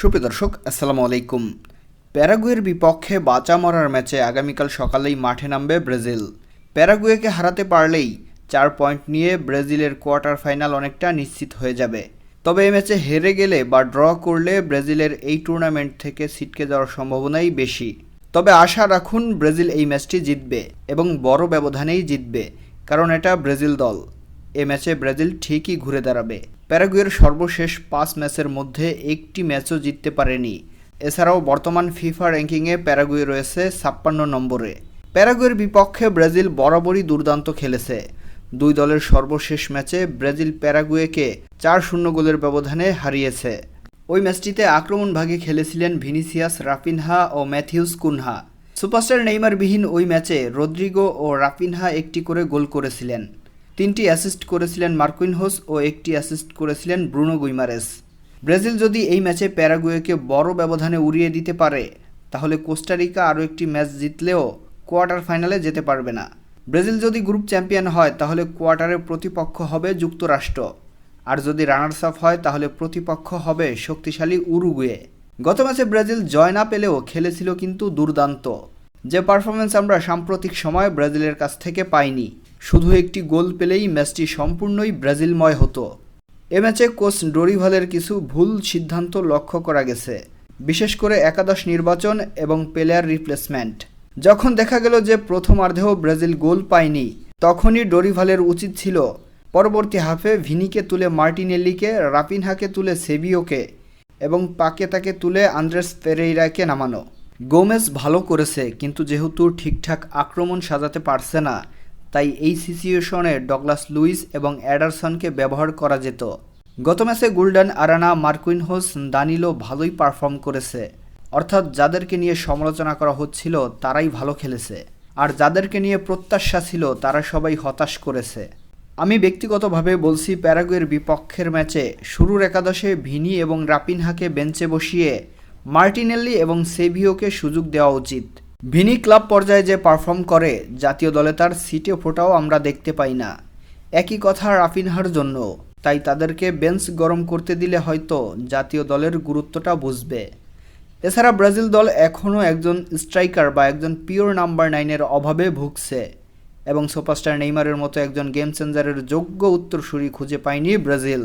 সুপ্রিয় দর্শক, আসসালামু আলাইকুম। প্যারাগুয়ের বিপক্ষে বাঁচা মরার ম্যাচে আগামীকাল সকালেই মাঠে নামবে ব্রাজিল। প্যারাগুয়েকে হারাতে পারলেই 4 পয়েন্ট নিয়ে ব্রাজিলের কোয়ার্টার ফাইনাল অনেকটা নিশ্চিত হয়ে যাবে। তবে এই ম্যাচে হেরে গেলে বা ড্র করলে ব্রাজিলের এই টুর্নামেন্ট থেকে ছিটকে যাওয়ার সম্ভাবনাই বেশি। তবে আশা রাখুন ব্রাজিল এই ম্যাচটি জিতবে এবং বড় ব্যবধানেই জিতবে, কারণ এটা ব্রাজিল দল। এ ম্যাচে ব্রাজিল ঠিকই ঘুরে দাঁড়াবে। প্যারাগুয়ের সর্বশেষ 5 ম্যাচের মধ্যে একটি ম্যাচও জিততে পারেনি। এছাড়াও বর্তমান ফিফা র্যাঙ্কিংয়ে প্যারাগুয়ে রয়েছে 56 নম্বরে। প্যারাগুয়ের বিপক্ষে ব্রাজিল বরাবরই দুর্দান্ত খেলেছে। দুই দলের সর্বশেষ ম্যাচে ব্রাজিল প্যারাগুয়েকে 4-0 গোলের ব্যবধানে হারিয়েছে। ওই ম্যাচটিতে আক্রমণভাগে খেলেছিলেন ভিনিসিয়াস, রাফিনহা ও ম্যাথিউস কুনহা। সুপারস্টার নেইমারবিহীন ওই ম্যাচে রদ্রিগো ও রাফিনহা একটি করে গোল করেছিলেন। 3টি অ্যাসিস্ট করেছিলেন মার্কুইনহোস ও 1টি অ্যাসিস্ট করেছিলেন ব্রুনো গুইমারেস। ব্রাজিল যদি এই ম্যাচে প্যারাগুয়েকে বড় ব্যবধানে উড়িয়ে দিতে পারে, তাহলে কোস্টারিকা আরও একটি ম্যাচ জিতলেও কোয়ার্টার ফাইনালে যেতে পারবে না। ব্রাজিল যদি গ্রুপ চ্যাম্পিয়ন হয়, তাহলে কোয়ার্টারের প্রতিপক্ষ হবে যুক্তরাষ্ট্র, আর যদি রানার্স আপ হয় তাহলে প্রতিপক্ষ হবে শক্তিশালী উরুগুয়ে। গত ম্যাচে ব্রাজিল জয় না পেলেও খেলেছিল কিন্তু দুর্দান্ত। যে পারফরমেন্স আমরা সাম্প্রতিক সময় ব্রাজিলের কাছ থেকে পাইনি। শুধু একটি গোল পেলেই ম্যাচটি সম্পূর্ণই ব্রাজিলময় হতো। এ ম্যাচে কোচ ডোরিভালের কিছু ভুল সিদ্ধান্ত লক্ষ্য করা গেছে, বিশেষ করে একাদশ নির্বাচন এবং প্লেয়ার রিপ্লেসমেন্ট। যখন দেখা গেল যে প্রথমার্ধেও ব্রাজিল গোল পায়নি, তখনই ডোরিভালের উচিত ছিল পরবর্তী হাফে ভিনিকে তুলে মার্টিনেল্লিকে, রাফিনহাকে তুলে সেবিওকে এবং পাকেতাকে তুলে আন্দ্রেস পেরেইরাকে নামানো। গোমেজ ভালো করেছে, কিন্তু যেহেতু ঠিকঠাক আক্রমণ সাজাতে পারছে না, তাই এই সিচুয়েশনে ডগলাস লুইস এবং অ্যাডারসনকে ব্যবহার করা যেত। গত ম্যাচে গুলডান আরানা, মার্কুইনহোস, দানিলো ভালোই পারফর্ম করেছে। অর্থাৎ যাদেরকে নিয়ে সমালোচনা করা হচ্ছিল তারাই ভালো খেলেছে, আর যাদেরকে নিয়ে প্রত্যাশা ছিল তারা সবাই হতাশ করেছে। আমি ব্যক্তিগতভাবে বলছি, প্যারাগুয়ের বিপক্ষের ম্যাচে শুরুর একাদশে ভিনি এবং রাফিনহাকে বেঞ্চে বসিয়ে মার্টিনেল্লি এবং সেভিওকে সুযোগ দেওয়া উচিত। ভিনি ক্লাব পর্যায়ে যে পারফর্ম করে, জাতীয় দলে তার সিটে ফোটাও আমরা দেখতে পাই না। একই কথা রাফিনহার জন্য। তাই তাদেরকে বেঞ্চ গরম করতে দিলে হয়তো জাতীয় দলের গুরুত্বটা বুঝবে। এছাড়া ব্রাজিল দল এখনও একজন স্ট্রাইকার বা একজন পিওর নাম্বার 9-এর অভাবে ভুগছে, এবং সুপারস্টার নেইমারের মতো একজন গেম চেঞ্জারের যোগ্য উত্তরসূরি খুঁজে পায়নি ব্রাজিল।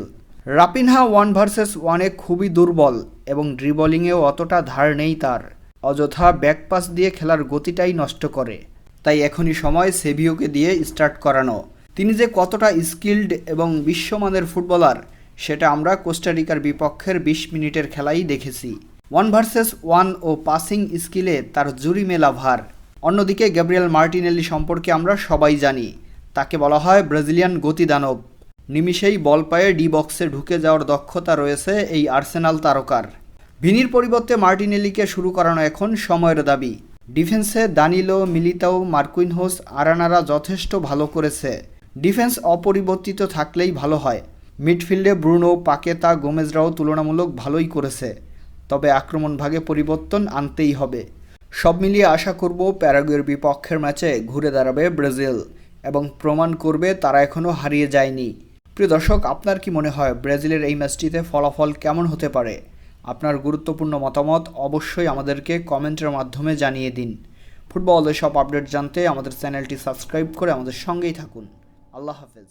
রাফিনহা 1 ভার্সেস 1-এ খুবই দুর্বল এবং ড্রিবলিংয়েও অতটা ধার নেই তার। অযথা ব্যাকপাস দিয়ে খেলার গতিটাই নষ্ট করে। তাই এখনই সময় সেভিওকে দিয়ে স্টার্ট করানো। তিনি যে কতটা স্কিল্ড এবং বিশ্বমানের ফুটবলার, সেটা আমরা কোস্টারিকার বিপক্ষের 20 মিনিটের খেলাই দেখেছি। 1 ভার্সেস 1 ও পাসিং স্কিলে তার জুরি মেলা ভার। অন্যদিকে গ্যাব্রিয়েল মার্টিনেল্লি সম্পর্কে আমরা সবাই জানি, তাকে বলা হয় ব্রাজিলিয়ান গতিদানব। নিমিষেই বল পায়ে ডি বক্সে ঢুকে যাওয়ার দক্ষতা রয়েছে এই আর্সেনাল তারকার। ভিনির পরিবর্তে মার্টিনেল্লিকে শুরু করানো এখন সময়ের দাবি। ডিফেন্সে দানিলো, মিলিতাও, মার্কুইনহোস, আরানারা যথেষ্ট ভালো করেছে। ডিফেন্স অপরিবর্তিত থাকলেই ভালো হয়। মিডফিল্ডে ব্রুনো, পাকেতা, গোমেজরাও তুলনামূলক ভালোই করেছে। তবে আক্রমণ ভাগে পরিবর্তন আনতেই হবে। সব মিলিয়ে আশা করব প্যারাগুয়ের বিপক্ষের ম্যাচে ঘুরে দাঁড়াবে ব্রাজিল এবং প্রমাণ করবে তারা এখনও হারিয়ে যায়নি। প্রিয় দর্শক, আপনার কি মনে হয় ব্রাজিলের এই ম্যাচটিতে ফলাফল কেমন হতে পারে? আপনার গুরুত্বপূর্ণ মতামত অবশ্যই আমাদেরকে কমেন্টের মাধ্যমে জানিয়ে দিন। ফুটবলের সব আপডেট জানতে আমাদের চ্যানেলটি সাবস্ক্রাইব করে আমাদের সঙ্গেই থাকুন। আল্লাহ হাফেজ।